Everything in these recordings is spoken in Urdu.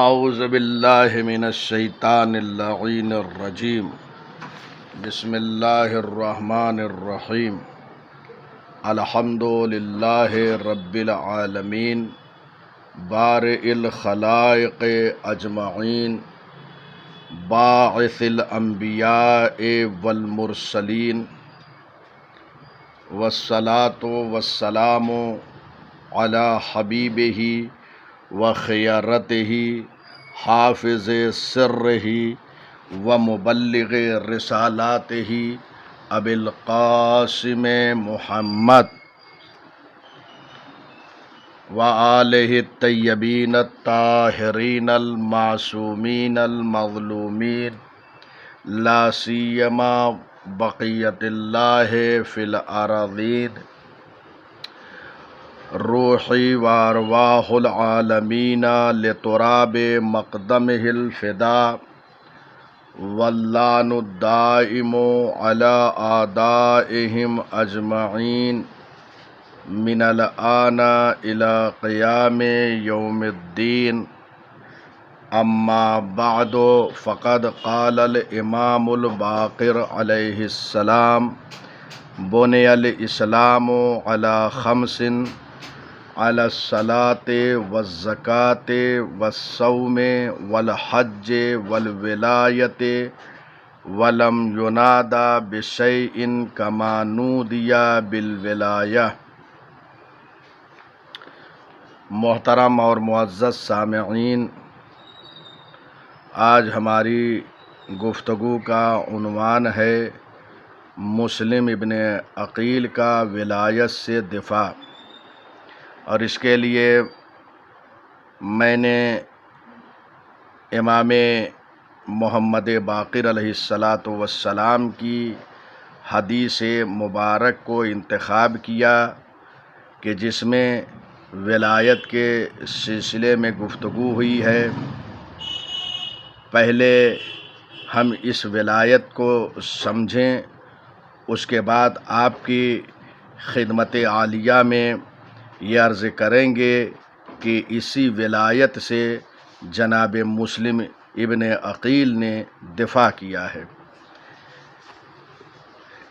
اعوذ باللہ من الشیطان اللعین الرجیم بسم اللہ الرحمن الرحیم الحمد للہ رب العالمین بارئ الخلائق اجمعین باعث الانبیاء والمرسلین والصلاة والسلام علی حبیبہ وخیرتہ حافظ سرہ ومبلغ رسالاتہ ابی القاسم محمد وآلہ الطیبین الطاہرین المعصومین المظلومین لا سیما بقیت اللہ فی الارضین روحی وارواح العالمین لتراب مقدمہ الفداء واللعن الدائم علی اعدائہم اجمعین من الآن الی قیام یوم الدین اما بعد فقد قال الامام الباقر علیہ السلام بنی الاسلام علی خمس علی الصلاة والزکاة والصوم والحج والولایۃ ولم ینادى بشیء کما نودی بالولایہ۔ محترم اور معزز سامعین، آج ہماری گفتگو کا عنوان ہے مسلم ابن عقیل کا ولایت سے دفاع، اور اس کے لیے میں نے امام محمد باقر علیہ السلام کی حدیث مبارک کو انتخاب کیا کہ جس میں ولایت کے سلسلے میں گفتگو ہوئی ہے۔ پہلے ہم اس ولایت کو سمجھیں، اس کے بعد آپ کی خدمت عالیہ میں یہ عرض کریں گے کہ اسی ولایت سے جناب مسلم ابن عقیل نے دفاع کیا ہے۔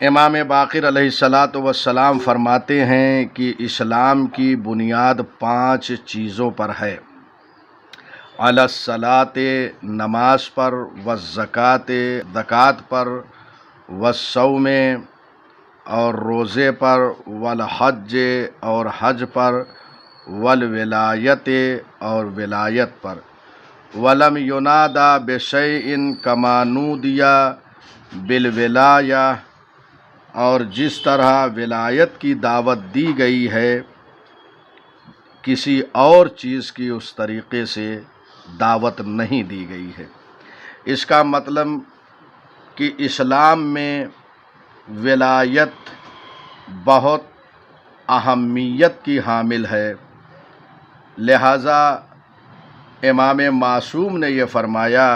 امام باقر علیہ السلام فرماتے ہیں کہ اسلام کی بنیاد 5 چیزوں پر ہے: علی الصلاۃ نماز پر، والزکاۃ زکوٰۃ پر، والصوم اور روزے پر، والحج اور حج پر، والولایت اور ولایت پر، ولم ینادى بشیء کما نودی بالولایہ، اور جس طرح ولایت کی دعوت دی گئی ہے کسی اور چیز کی اس طریقے سے دعوت نہیں دی گئی ہے۔ اس کا مطلب کہ اسلام میں ولایت بہت اہمیت کی حامل ہے، لہذا امام معصوم نے یہ فرمایا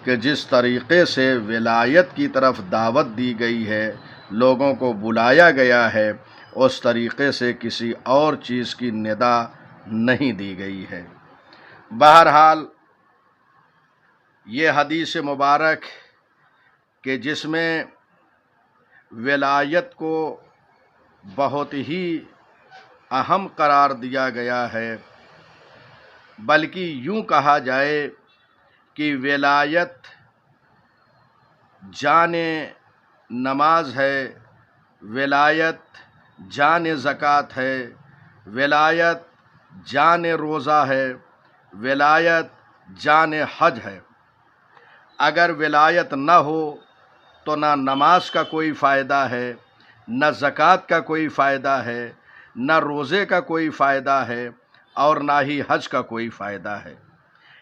کہ جس طریقے سے ولایت کی طرف دعوت دی گئی ہے، لوگوں کو بلایا گیا ہے، اس طریقے سے کسی اور چیز کی ندا نہیں دی گئی ہے۔ بہرحال یہ حدیث مبارک کہ جس میں ولایت کو بہت ہی اہم قرار دیا گیا ہے، بلکہ یوں کہا جائے کہ ولایت جان نماز ہے، ولایت جان زکوٰۃ ہے، ولایت جان روزہ ہے، ولایت جان حج ہے۔ اگر ولایت نہ ہو تو نہ نماز کا کوئی فائدہ ہے، نہ زکوٰۃ کا کوئی فائدہ ہے، نہ روزے کا کوئی فائدہ ہے، اور نہ ہی حج کا کوئی فائدہ ہے۔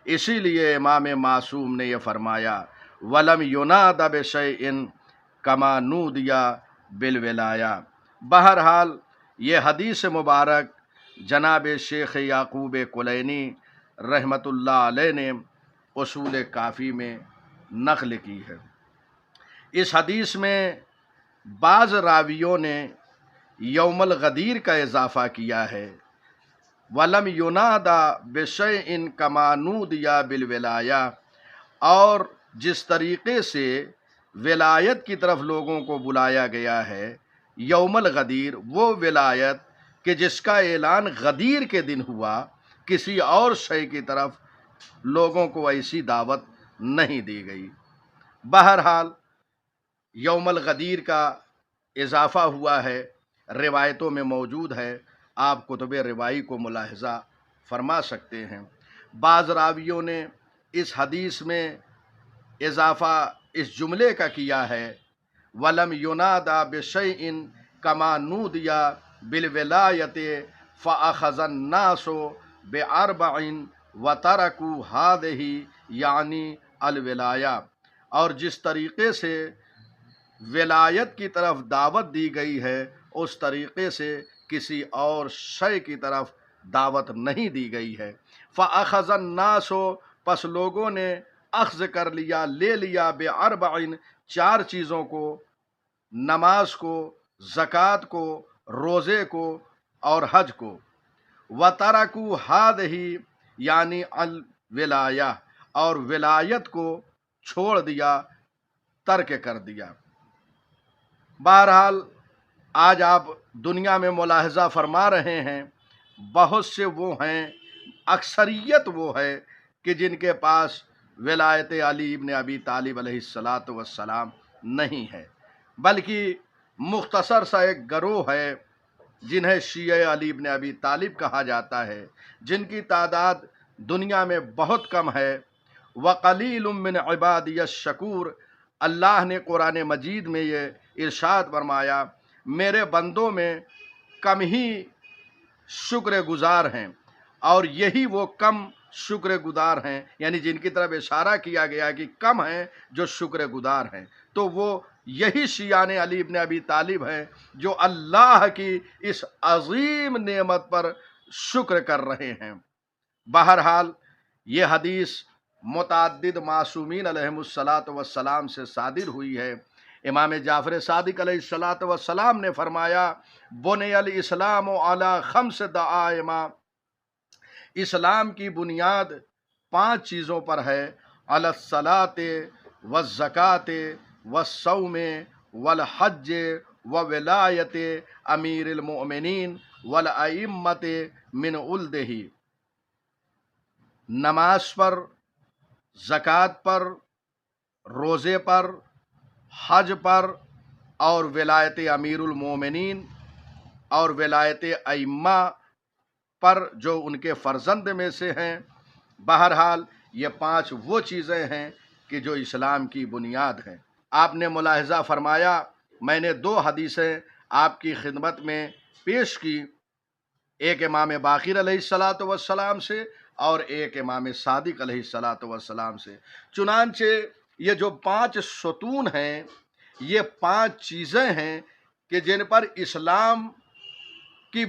اسی لیے امام معصوم نے یہ فرمایا وَلَمْ يُنَادَ بِشَيْءٍ كَمَا نُودِيَ بِالْوِلَایَةِ۔ بہرحال یہ حدیث مبارک جناب شیخ یعقوب کلینی رحمۃ اللہ علیہ نے اصول کافی میں نقل کی ہے۔ اس حدیث میں بعض راویوں نے یوم الغدیر کا اضافہ کیا ہے، ولم ینادا بشیء کما نودیا بالولایا، اور جس طریقے سے ولایت کی طرف لوگوں کو بلایا گیا ہے یوم الغدیر، وہ ولایت کہ جس کا اعلان غدیر کے دن ہوا، کسی اور شے کی طرف لوگوں کو ایسی دعوت نہیں دی گئی۔ بہرحال یوم الغدیر کا اضافہ ہوا ہے، روایتوں میں موجود ہے، آپ کتب روائی کو ملاحظہ فرما سکتے ہیں۔ بعض راویوں نے اس حدیث میں اضافہ اس جملے کا کیا ہے وَلَمْ يُنَادَى بِشَيْءٍ كَمَا نُودِيَ بِالْوِلَایَةِ فَأَخَذَ النَّاسُ بِأَرْبَعٍ وَتَرَكُوا هَذِهِ یعنی الولایہ، اور جس طریقے سے ولایت کی طرف دعوت دی گئی ہے اس طریقے سے کسی اور شے کی طرف دعوت نہیں دی گئی ہے۔ فَأَخَذَ النَّاسُ پس لوگوں نے اخذ کر لیا، لے لیا، بِأَرْبَعٍ چار چیزوں کو، نماز کو، زکوٰۃ کو، روزے کو اور حج کو۔ وَتَرَكُوا هَذِهِ یعنی الولایہ، اور ولایت کو چھوڑ دیا، ترک کر دیا۔ بہرحال آج آپ دنیا میں ملاحظہ فرما رہے ہیں بہت سے وہ ہیں، اکثریت وہ ہے کہ جن کے پاس ولایت علی ابن ابی طالب علیہ السلام نہیں ہے، بلکہ مختصر سا ایک گروہ ہے جنہیں شیعہ علی ابن ابی طالب کہا جاتا ہے، جن کی تعداد دنیا میں بہت کم ہے۔ وَقَلِيلٌ مِّنْ عِبَادِيَ الشَّكُورُ، اللہ نے قرآن مجید میں یہ ارشاد فرمایا میرے بندوں میں کم ہی شکر گزار ہیں، اور یہی وہ کم شکر گزار ہیں، یعنی جن کی طرف اشارہ کیا گیا کہ کم ہیں جو شکر گزار ہیں، تو وہ یہی شیعان علی ابن ابی طالب ہیں جو اللہ کی اس عظیم نعمت پر شکر کر رہے ہیں۔ بہرحال یہ حدیث متعدد معصومین علیہم السلام سے صادر ہوئی ہے۔ امام جعفر صادق علیہ السلام نے فرمایا بنی الاسلام علی خمس دعائم، اسلام کی بنیاد 5 چیزوں پر ہے، علی الصلاۃ والزکاۃ والصوم والحج وولایت امیر المؤمنین والائمۃ من ولدہ، نماز پر، زکوٰۃ پر، روزے پر، حج پر، اور ولایت امیر المومنین اور ولایت ائمہ پر جو ان کے فرزند میں سے ہیں۔ بہرحال یہ 5 وہ چیزیں ہیں کہ جو اسلام کی بنیاد ہیں۔ آپ نے ملاحظہ فرمایا میں نے 2 حدیثیں آپ کی خدمت میں پیش کی، ایک امام باقر علیہ السلام سے اور ایک امام صادق علیہ السلام سے۔ چنانچہ یہ جو 5 ستون ہیں، یہ 5 چیزیں ہیں کہ جن پر اسلام کی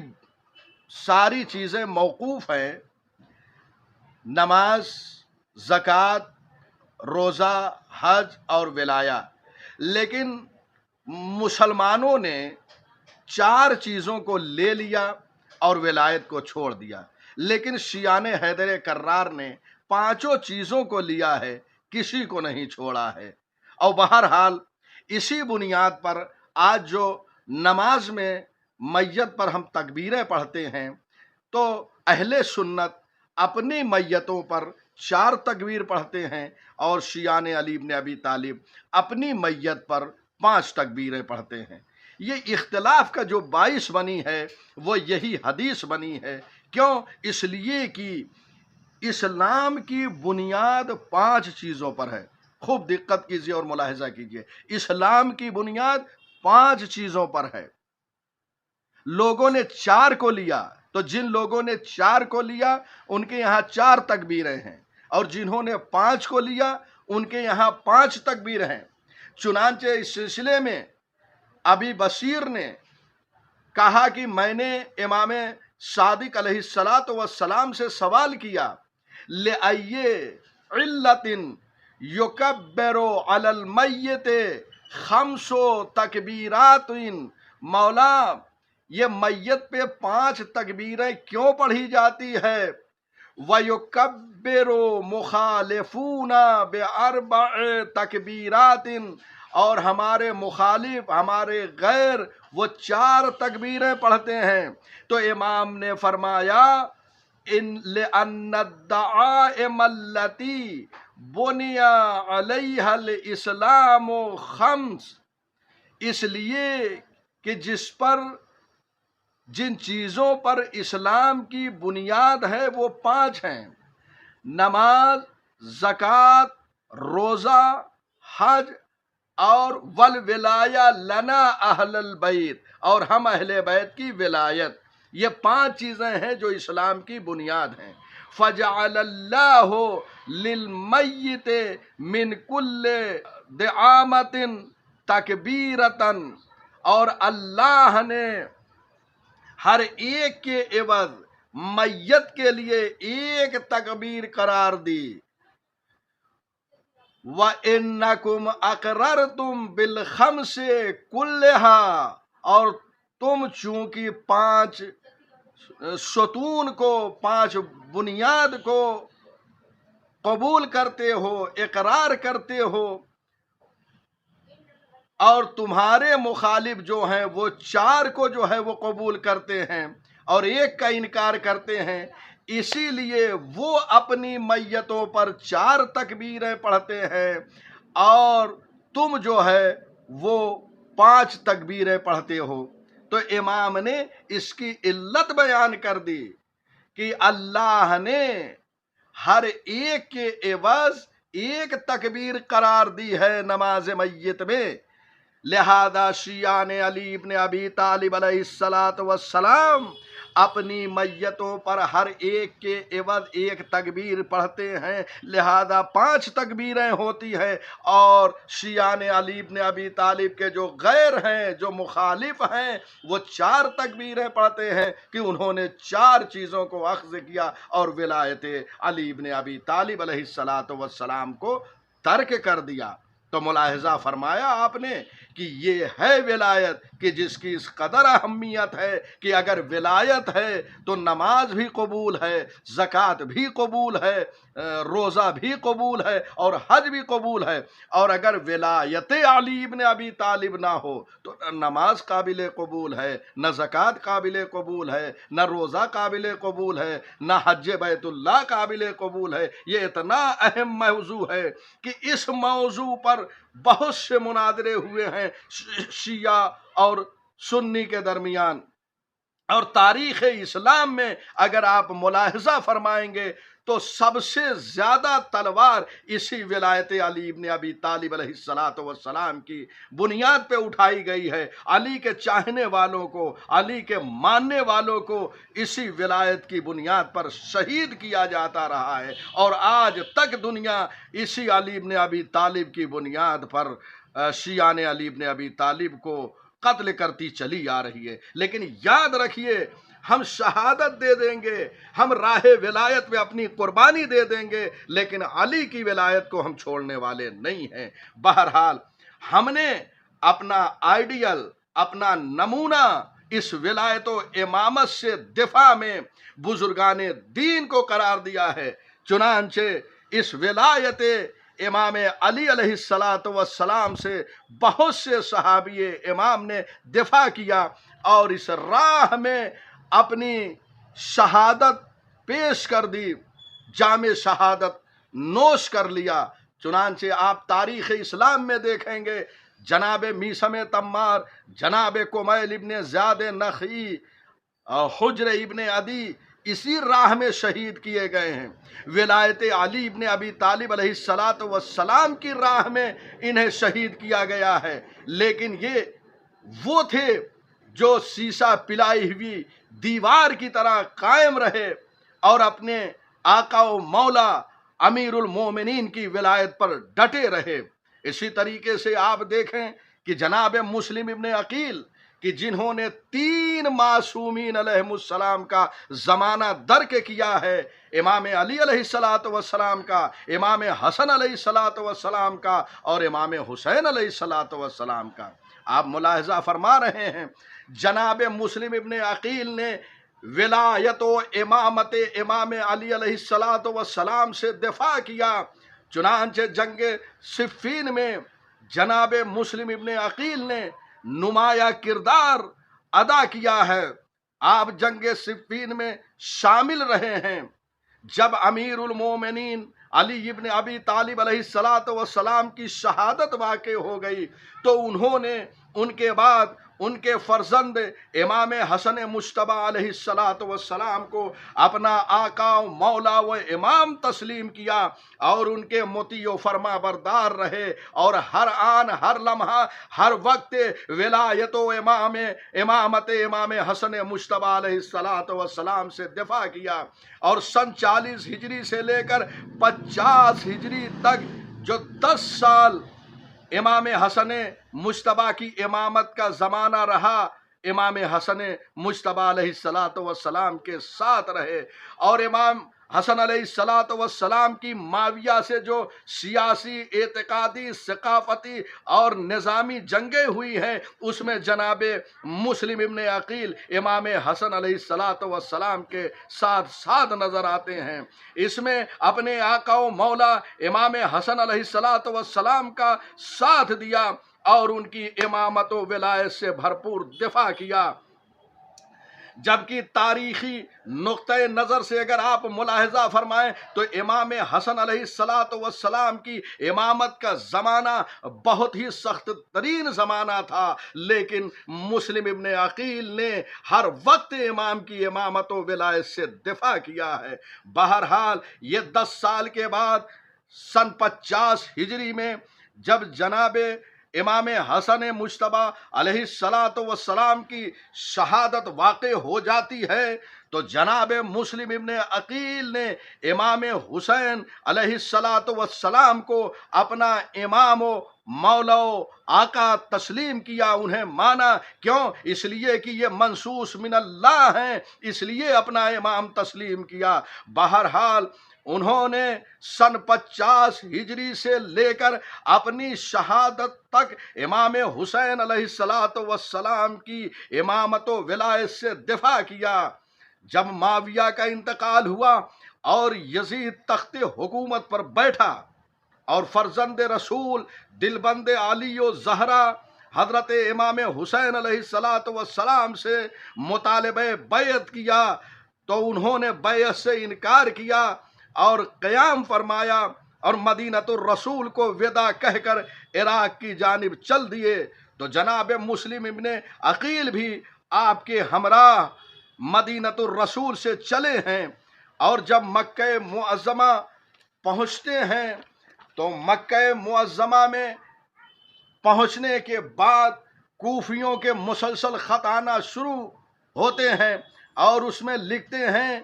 ساری چیزیں موقوف ہیں، نماز، زکوٰۃ، روزہ، حج اور ولایہ۔ لیکن مسلمانوں نے 4 چیزوں کو لے لیا اور ولایت کو چھوڑ دیا، لیکن شیعان حیدر کرار نے 5 چیزوں کو لیا ہے، کسی کو نہیں چھوڑا ہے۔ اور بہرحال اسی بنیاد پر آج جو نماز میں میت پر ہم تکبیریں پڑھتے ہیں، تو اہل سنت اپنی میتوں پر 4 تکبیر پڑھتے ہیں، اور شیعان علی ابن ابی طالب اپنی میت پر 5 تکبیریں پڑھتے ہیں۔ یہ اختلاف کا جو باعث بنی ہے وہ یہی حدیث بنی ہے۔ کیوں؟ اس لیے کہ اسلام کی بنیاد 5 چیزوں پر ہے۔ خوب دقت کیجیے اور ملاحظہ کیجیے، اسلام کی بنیاد 5 چیزوں پر ہے۔ لوگوں نے 4 کو لیا، تو جن لوگوں نے 4 کو لیا ان کے یہاں 4 تکبیریں ہیں، اور جنہوں نے 5 کو لیا ان کے یہاں 5 تکبیر ہیں۔ چنانچہ اس سلسلے میں ابی بصیر نے کہا کہ میں نے امام صادق علیہ السلام سے سوال کیا لِأَيِّ عِلَّةٍ يُكَبِّرُ عَلَى الْمَيِّتِ 5 تکبیرات، مولا یہ میت پہ 5 تکبیریں کیوں پڑھی جاتی ہے؟ وَيُكَبِّرُ مُخَالِفُونَ بِأَرْبَعِ تَكْبِيرَاتٍ، اور ہمارے مخالف، ہمارے غیر، وہ 4 تکبیریں پڑھتے ہیں۔ تو امام نے فرمایا لِأَنَّ الدَّعَائِمَ الَّتِي بُنِيَ عَلَيْهَا الْإِسْلَامُ 5، اس لیے کہ جن چیزوں پر اسلام کی بنیاد ہے وہ 5 ہیں: نماز، زکوٰۃ، روزہ، حج، اور والولایہ لنا اہل البیت، اور ہم اہل بیت کی ولایت۔ یہ 5 چیزیں ہیں جو اسلام کی بنیاد ہیں۔ فَجَعَلَ اللَّهُ لِلْمَيِّتِ مِنْ كُلِّ دِعَامَةٍ تَكْبِيرَةً، اور اللہ نے ہر ایک کے عوض میت کے لیے 1 تکبیر قرار دی۔ وَإِنَّكُمْ أَقْرَرْتُمْ بِالْخَمْسِ كُلِّهَا، اور تم چونکہ 5 ستون کو، 5 بنیاد کو قبول کرتے ہو، اقرار کرتے ہو، اور تمہارے مخالف جو ہیں وہ 4 کو جو ہے وہ قبول کرتے ہیں اور 1 کا انکار کرتے ہیں، اسی لیے وہ اپنی میتوں پر 4 تکبیریں پڑھتے ہیں اور تم جو ہے وہ 5 تکبیریں پڑھتے ہو۔ تو امام نے اس کی علت بیان کر دی کہ اللہ نے ہر ایک کے عوض 1 تکبیر قرار دی ہے نماز میت میں، لہذا شیعہ نے علی ابن ابی طالب علیہ السلام اپنی میتوں پر ہر ایک کے عوض 1 تکبیر پڑھتے ہیں، لہذا 5 تکبیریں ہوتی ہیں، اور شیعہ نے علی ابن ابی طالب کے جو غیر ہیں، جو مخالف ہیں، وہ 4 تکبیریں پڑھتے ہیں کہ انہوں نے 4 چیزوں کو اخذ کیا اور ولایت علی ابن ابی طالب علیہ السلام کو ترک کر دیا۔ تو ملاحظہ فرمایا آپ نے کہ یہ ہے ولایت کہ جس کی اس قدر اہمیت ہے کہ اگر ولایت ہے تو نماز بھی قبول ہے، زکوٰۃ بھی قبول ہے، روزہ بھی قبول ہے اور حج بھی قبول ہے، اور اگر ولایت علی ابن ابی طالب نہ ہو تو نہ نماز قابل قبول ہے، نہ زکوٰۃ قابل قبول ہے، نہ روزہ قابل قبول ہے، نہ حج بیت اللہ قابل قبول ہے۔ یہ اتنا اہم موضوع ہے کہ اس موضوع پر بہت سے مناظرے ہوئے ہیں شیعہ اور سنی کے درمیان، اور تاریخ اسلام میں اگر آپ ملاحظہ فرمائیں گے تو سب سے زیادہ تلوار اسی ولایت علی ابن ابی طالب علیہ السلام کی بنیاد پہ اٹھائی گئی ہے۔ علی کے چاہنے والوں کو، علی کے ماننے والوں کو اسی ولایت کی بنیاد پر شہید کیا جاتا رہا ہے، اور آج تک دنیا اسی علی ابن ابی طالب کی بنیاد پر شیعہ نے علی ابن ابی طالب کو قتل کرتی چلی آ رہی ہے۔ لیکن یاد رکھیے، ہم شہادت دے دیں گے، ہم راہ ولایت پہ اپنی قربانی دے دیں گے، لیکن علی کی ولایت کو ہم چھوڑنے والے نہیں ہیں۔ بہرحال ہم نے اپنا آئیڈیل، اپنا نمونہ اس ولایت و امامت سے دفاع میں بزرگان دین کو قرار دیا ہے، چنانچہ اس ولایت امام علی علیہ السلام سے بہت سے صحابی امام نے دفاع کیا اور اس راہ میں اپنی شہادت پیش کر دی، جام شہادت نوش کر لیا۔ چنانچہ آپ تاریخ اسلام میں دیکھیں گے جناب میثم تمار، جناب کمیل ابن زیاد نخعی، حجر ابن عدی اسی راہ میں شہید کیے گئے ہیں۔ ولایت علی ابن ابی طالب علیہ السلام کی راہ میں انہیں شہید کیا گیا ہے، لیکن یہ وہ تھے جو سیسا پلائی ہوئی دیوار کی طرح قائم رہے اور اپنے آقا و مولا امیر المومنین کی ولایت پر ڈٹے رہے۔ اسی طریقے سے آپ دیکھیں کہ جناب مسلم ابن عقیل کہ جنہوں نے 3 معصومین علیہ السلام کا زمانہ درک کیا ہے، امام علی علیہ السلام کا، امام حسن علیہ السلام کا اور امام حسین علیہ السلام کا، آپ ملاحظہ فرما رہے ہیں جناب مسلم ابن عقیل نے ولایت و امامت امام علی علیہ السلام سے دفاع کیا۔ چنانچہ جنگ صفین میں جناب مسلم ابن عقیل نے نمایاں کردار ادا کیا ہے۔ آپ جنگ صفین میں شامل رہے ہیں۔ جب امیر المومنین علی ابن ابی طالب علیہ السلام کی شہادت واقع ہو گئی تو انہوں نے ان کے بعد ان کے فرزند امام حسن مجتبی علیہ السلام کو اپنا آقا و مولا و امام تسلیم کیا اور ان کے مطیع و فرما بردار رہے اور ہر آن ہر لمحہ ہر وقت ولایت و امامت امام حسن مجتبی علیہ السلام سے دفاع کیا۔ اور سن 40 ہجری سے لے کر 50 ہجری تک جو 10 سال امام حسن مجتبی کی امامت کا زمانہ رہا، امام حسن مجتبی علیہ السلام کے ساتھ رہے اور امام حسن علیہ السلام کی معاویہ سے جو سیاسی، اعتقادی، ثقافتی اور نظامی جنگیں ہوئی ہیں اس میں جناب مسلم ابن عقیل امام حسن علیہ السلام کے ساتھ نظر آتے ہیں۔ اس میں اپنے آقا و مولا امام حسن علیہ السلام کا ساتھ دیا اور ان کی امامت و ولایت سے بھرپور دفاع کیا۔ جبکہ تاریخی نقطۂ نظر سے اگر آپ ملاحظہ فرمائیں تو امام حسن علیہ السلام کی امامت کا زمانہ بہت ہی سخت ترین زمانہ تھا، لیکن مسلم ابن عقیل نے ہر وقت امام کی امامت و ولایت سے دفاع کیا ہے۔ بہرحال یہ 10 سال کے بعد سن 50 ہجری میں جب جناب امام حسن مجتبی علیہ السلام کی شہادت واقع ہو جاتی ہے تو جناب مسلم ابن عقیل نے امام حسین علیہ السلام کو اپنا امام و مولا و آقا تسلیم کیا، انہیں مانا۔ کیوں؟ اس لیے کہ یہ منصوص من اللہ ہیں، اس لیے اپنا امام تسلیم کیا۔ بہرحال انہوں نے سن 50 ہجری سے لے کر اپنی شہادت تک امام حسین علیہ السلام کی امامت و ولایت سے دفاع کیا۔ جب معاویہ کا انتقال ہوا اور یزید تخت حکومت پر بیٹھا اور فرزند رسول دلبند علی و زہرا حضرت امام حسین علیہ السلام سے مطالبہ بیعت کیا تو انہوں نے بیعت سے انکار کیا اور قیام فرمایا اور مدینۃ الرسول کو وداع کہہ کر عراق کی جانب چل دیے۔ تو جناب مسلم ابن عقیل بھی آپ کے ہمراہ مدینۃ الرسول سے چلے ہیں اور جب مکہ معظمہ پہنچتے ہیں تو مکہ معظمہ میں پہنچنے کے بعد کوفیوں کے مسلسل خط آنا شروع ہوتے ہیں اور اس میں لکھتے ہیں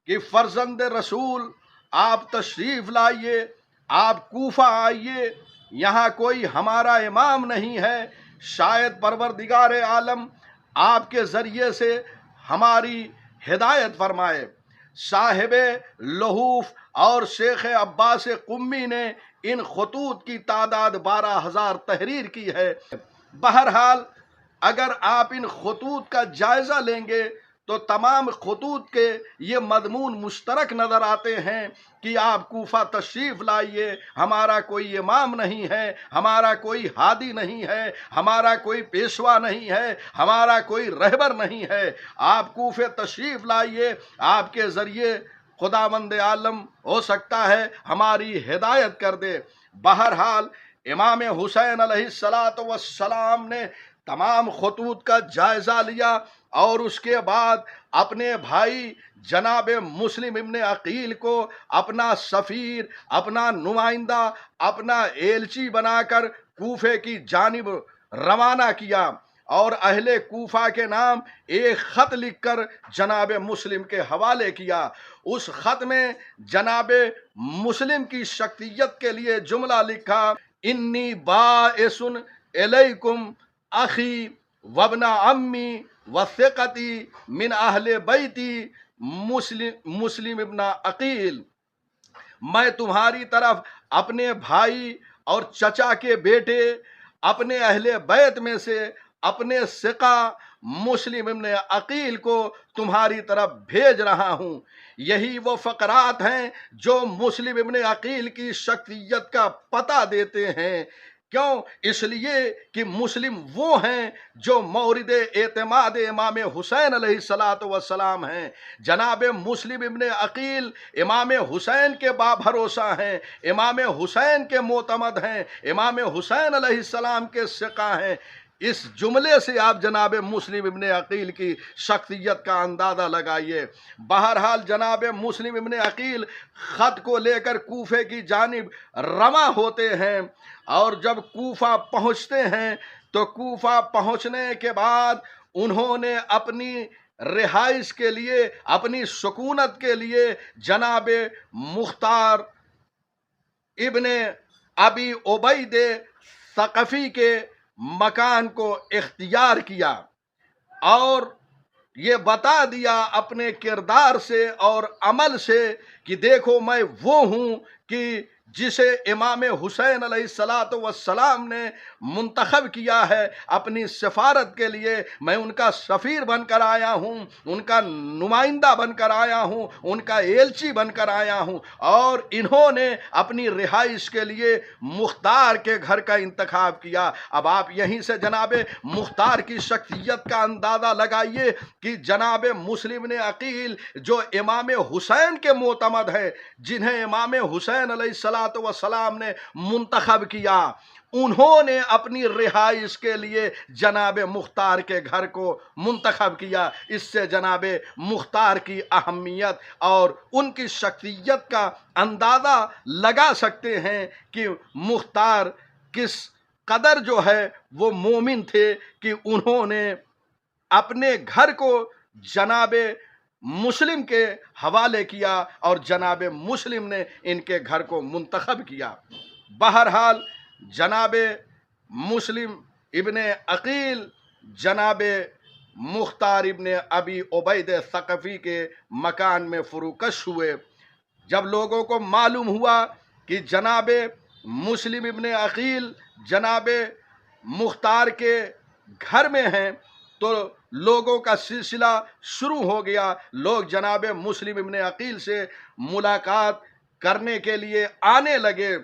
کہ فرزند رسول آپ تشریف لائیے، آپ کوفہ آئیے، یہاں کوئی ہمارا امام نہیں ہے، شاید پروردگار عالم آپ کے ذریعے سے ہماری ہدایت فرمائے۔ صاحب لحوف اور شیخ عباس قمی نے ان خطوط کی تعداد 12,000 تحریر کی ہے۔ بہرحال اگر آپ ان خطوط کا جائزہ لیں گے تو تمام خطوط کے یہ مضمون مشترک نظر آتے ہیں کہ آپ کوفہ تشریف لائیے، ہمارا کوئی امام نہیں ہے، ہمارا کوئی ہادی نہیں ہے، ہمارا کوئی پیشوا نہیں ہے، ہمارا کوئی رہبر نہیں ہے، آپ کوفہ تشریف لائیے، آپ کے ذریعے خداوند عالم ہو سکتا ہے ہماری ہدایت کر دے۔ بہرحال امام حسین علیہ السلام نے تمام خطوط کا جائزہ لیا اور اس کے بعد اپنے بھائی جناب مسلم ابن عقیل کو اپنا سفیر، اپنا نمائندہ، اپنا ایلچی بنا کر کوفے کی جانب روانہ کیا اور اہل کوفہ کے نام ایک خط لکھ کر جناب مسلم کے حوالے کیا۔ اس خط میں جناب مسلم کی شخصیت کے لیے جملہ لکھا، انی باعث الیکم اخی وابن امی وثقتی من اہل بیتی مسلم ابن عقیل، میں تمہاری طرف اپنے بھائی اور چچا کے بیٹے، اپنے اہل بیت میں سے اپنے ثقہ مسلم ابن عقیل کو تمہاری طرف بھیج رہا ہوں۔ یہی وہ فقرات ہیں جو مسلم ابن عقیل کی شخصیت کا پتہ دیتے ہیں۔ کیوں؟ اس لیے کہ مسلم وہ ہیں جو مورد اعتماد امام حسین علیہ السلام ہیں۔ جناب مسلم ابن عقیل امام حسین کے بابھروسہ ہیں، امام حسین کے معتمد ہیں، امام حسین علیہ السلام کے ثقہ ہیں۔ اس جملے سے آپ جناب مسلم ابن عقیل کی شخصیت کا اندازہ لگائیے۔ بہرحال جناب مسلم ابن عقیل خط کو لے کر کوفے کی جانب رواں ہوتے ہیں، اور جب کوفہ پہنچتے ہیں تو کوفہ پہنچنے کے بعد انہوں نے اپنی رہائش کے لیے، اپنی سکونت کے لیے جناب مختار ابن ابی عبید ثقفی کے مکان کو اختیار کیا، اور یہ بتا دیا اپنے کردار سے اور عمل سے کہ دیکھو میں وہ ہوں کہ جسے امام حسین علیہ السلام نے منتخب کیا ہے اپنی سفارت کے لیے۔ میں ان کا سفیر بن کر آیا ہوں، ان کا نمائندہ بن کر آیا ہوں، ان کا ایلچی بن کر آیا ہوں، اور انہوں نے اپنی رہائش کے لیے مختار کے گھر کا انتخاب کیا۔ اب آپ یہیں سے جناب مختار کی شخصیت کا اندازہ لگائیے کہ جناب مسلم بن عقیل جو امام حسین کے معتمد ہے، جنہیں امام حسین علیہ السلام نے منتخب کیا، انہوں نے اپنی رہائش کے لیے جناب مختار کے گھر کو منتخب کیا۔ اس سے جناب مختار کی اہمیت اور ان کی شخصیت کا اندازہ لگا سکتے ہیں کہ مختار کس قدر جو ہے وہ مومن تھے کہ انہوں نے اپنے گھر کو جناب مسلم کے حوالے کیا اور جناب مسلم نے ان کے گھر کو منتخب کیا۔ بہرحال جناب مسلم ابن عقیل جناب مختار ابن ابی عبید ثقفی کے مکان میں فروکش ہوئے۔ جب لوگوں کو معلوم ہوا کہ جناب مسلم ابن عقیل جناب مختار کے گھر میں ہیں تو لوگوں کا سلسلہ شروع ہو گیا۔ لوگ جناب مسلم ابن عقیل سے ملاقات کرنے کے لیے آنے لگے۔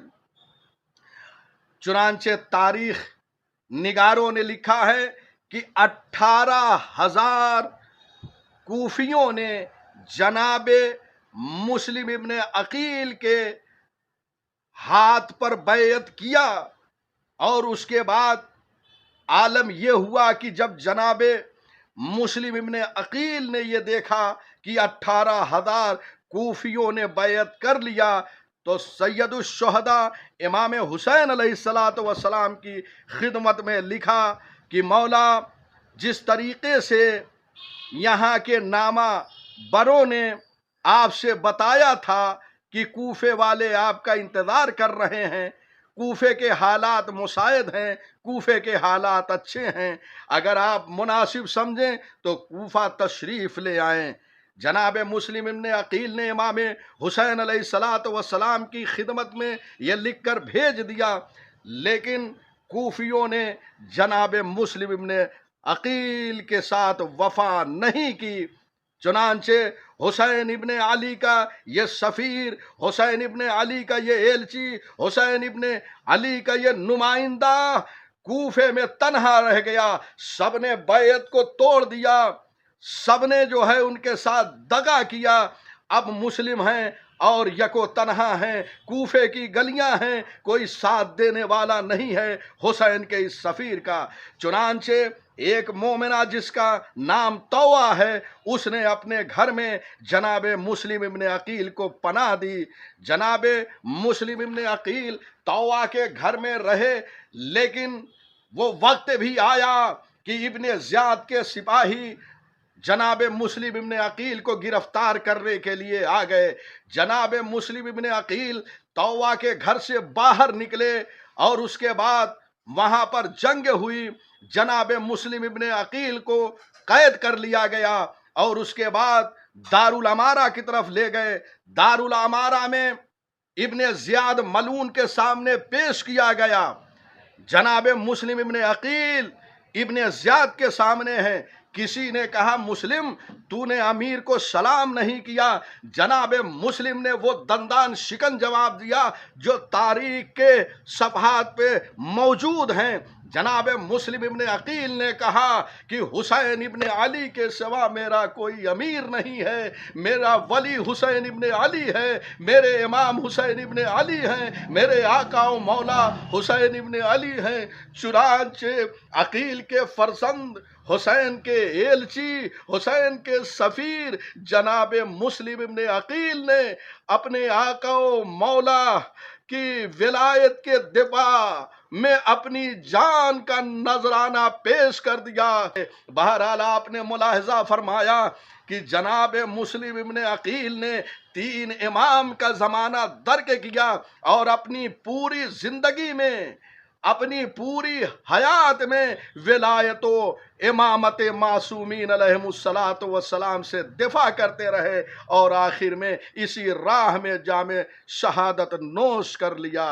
چنانچہ تاریخ نگاروں نے لکھا ہے کہ 18,000 کوفیوں نے جناب مسلم ابن عقیل کے ہاتھ پر بیعت کیا، اور اس کے بعد عالم یہ ہوا کہ جب جناب مسلم ابن عقیل نے یہ دیکھا کہ 18,000 کوفیوں نے بیعت کر لیا تو سید الشہداء امام حسین علیہ السلام کی خدمت میں لکھا کہ مولا، جس طریقے سے یہاں کے نامہ بروں نے آپ سے بتایا تھا کہ کوفے والے آپ کا انتظار کر رہے ہیں، کوفے کے حالات مساعد ہیں، کوفے کے حالات اچھے ہیں، اگر آپ مناسب سمجھیں تو کوفہ تشریف لے آئیں۔ جناب مسلم ابن عقیل نے امام حسین علیہ السلام کی خدمت میں یہ لکھ کر بھیج دیا، لیکن کوفیوں نے جناب مسلم ابن عقیل کے ساتھ وفا نہیں کی۔ چنانچہ حسین ابن علی کا یہ سفیر، حسین ابن علی کا یہ ایلچی، حسین ابن علی کا یہ نمائندہ کوفے میں تنہا رہ گیا۔ سب نے بیعت کو توڑ دیا، سب نے جو ہے ان کے ساتھ دغا کیا۔ اب مسلم ہیں اور یکو تنہا ہیں، کوفے کی گلیاں ہیں، کوئی ساتھ دینے والا نہیں ہے حسین کے اس سفیر کا۔ چنانچہ ایک مومنہ جس کا نام طوعہ ہے، اس نے اپنے گھر میں جناب مسلم ابن عقیل کو پناہ دی۔ جناب مسلم ابن عقیل طوعہ کے گھر میں رہے، لیکن وہ وقت بھی آیا کہ ابن زیاد کے سپاہی جناب مسلم ابن عقیل کو گرفتار کرنے کے لیے آ گئے۔ جناب مسلم ابن عقیل طوعہ کے گھر سے باہر نکلے اور اس کے بعد وہاں پر جنگ ہوئی۔ جناب مسلم ابن عقیل کو قید کر لیا گیا اور اس کے بعد دارالامارہ کی طرف لے گئے۔ دارالامارہ میں ابن زیاد ملعون کے سامنے پیش کیا گیا، جناب مسلم ابن عقیل ابن زیاد کے سامنے ہیں، کسی نے کہا مسلم تو نے امیر کو سلام نہیں کیا، جناب مسلم نے وہ دندان شکن جواب دیا جو تاریخ کے صفحات پہ موجود ہیں۔ جناب مسلم ابن عقیل نے کہا کہ حسین ابن علی کے سوا میرا کوئی امیر نہیں ہے، میرا ولی حسین ابن علی ہے، میرے امام حسین ابن علی ہیں، میرے آقا و مولا حسین ابن علی ہیں۔ چنانچہ عقیل کے فرزند، حسین کے ایلچی، حسین کے سفیر جناب مسلم ابن عقیل نے اپنے آقا و مولا کی ولایت کے دفاع میں اپنی جان کا نذرانہ پیش کر دیا ہے۔ بہرحال آپ نے ملاحظہ فرمایا کہ جناب مسلم ابن عقیل نے 3 امام کا زمانہ درک کیا اور اپنی پوری زندگی میں، اپنی پوری حیات میں ولایت و امامت معصومین علیہم السلام سے دفاع کرتے رہے اور آخر میں اسی راہ میں جام شہادت نوش کر لیا۔